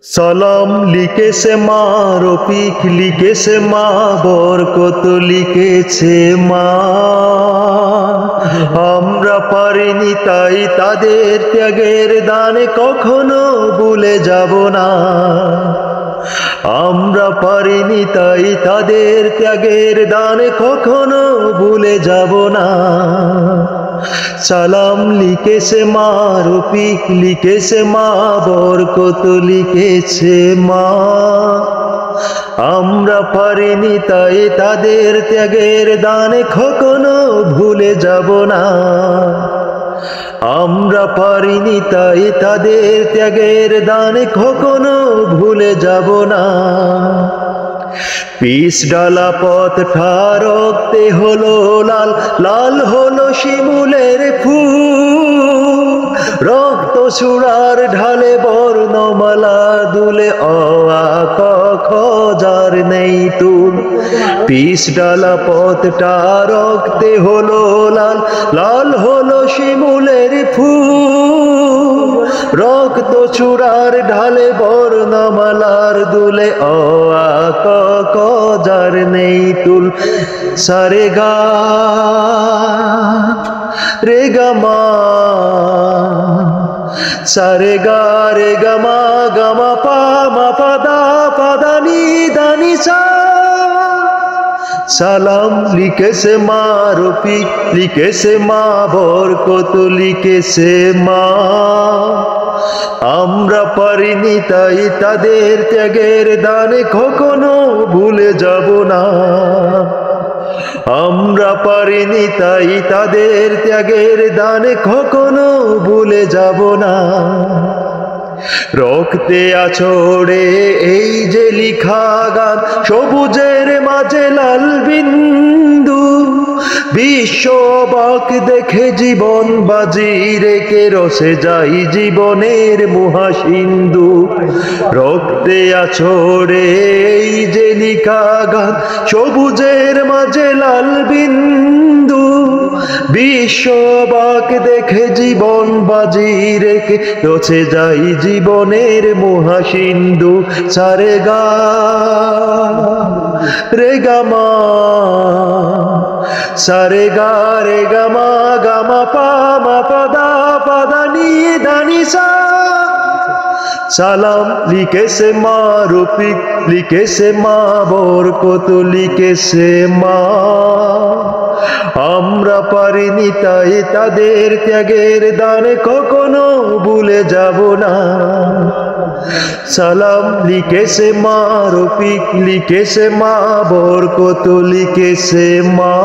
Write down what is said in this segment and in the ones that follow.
সালাম লিখেছে মা, রফিক লিখেছে মা, বরকত লিখেছে মা। আমরা পারিনি তাই তাদের ত্যাগের দানে কখনো ভুলে যাব না। আমরা পারিনি তাই তাদের ত্যাগের দানে কখনো ভুলে যাব না। সালাম লিখেছে মা, রফিক লিখেছে মা, বরকত লিখেছে মা। আমরা পারিনি তাই তাদের ত্যাগের দানে কখনো ভুলে যাব না। আমরা পারিনি তাই তাদের ত্যাগের দানে কখনো ভুলে যাব না। পিস ডালা পথটা রক্তে হলো লাল, লাল হলো শিমুলের ফুল। রক্ত চূড়ার ঢালে বর্ণমালা দুলে অ আ ক খ যার নেই তুল। পিস ডালা পথটা রক্তে হলো লাল, লাল হলো শিমুলের ফুল। রক্ত চূড়ার ঢালে বর্ণমালার দুলে অ আ ক খ যার নেই তুল। সারে গা রে গা মা, সারে গা রে গা মা, গা মা পা মা পা দা পা দা নি দা নি সা। সালাম লিখেছে মা, রফিক লিখেছে মা, বরকত লিখেছে মা। আমরা পারিনি তাই তাদের ত্যাগের দানে কখনো ভুলে যাব না। আমরা পারিনি তাই তাদের ত্যাগের দানে কখনো ভুলে যাব না। রক্তে আছড়ে এই যে লিখা গান, সবুজের মাঝে লাল বিন্দু। বিশ্ব অবাক দেখে জীবন বাজি রেখে রসে যাই জীবনের মহাসিন্ধু। রক্তে আছড়ে এই যে লিখা গান, সবুজের মাঝে লাল বিন্দু। বিশ্ব অবাক দেখে জীবন বাজি রেখে রসে যাই জীবনের মহাসিন্ধু। সারে গা রে গা মা, সারে গা রে গা মা, গা মা পা মা পা দা পা দা নি দা নি সা। সালাম লিখেছে মা, রফিক লিখেছে মা, বরকত লিখেছে মা। আমরা পারিনি তাই তাদের ত্যাগের দানে কখনো ভুলে যাব না। সালাম লিখেছে মা, রফিক লিখেছে মা, বরকত লিখেছে মা।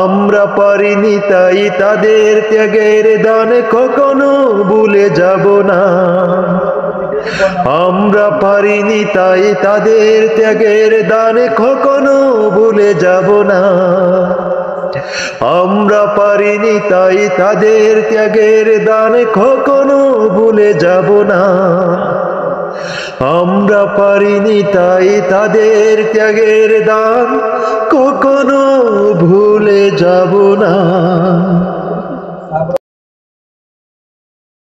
আমরা পারিনি তাই তাদের ত্যাগের দানে কখনো ভুলে যাব না। আমরা পারিনি তাই তাদের ত্যাগের দানে কখনো ভুলে যাব না। আমরা পারিনি তাই তাদের ত্যাগের দানে কখনো ভুলে যাব না। আমরা পারিনি তাই তাদের ত্যাগের দান কখনো ভুলে যাব না।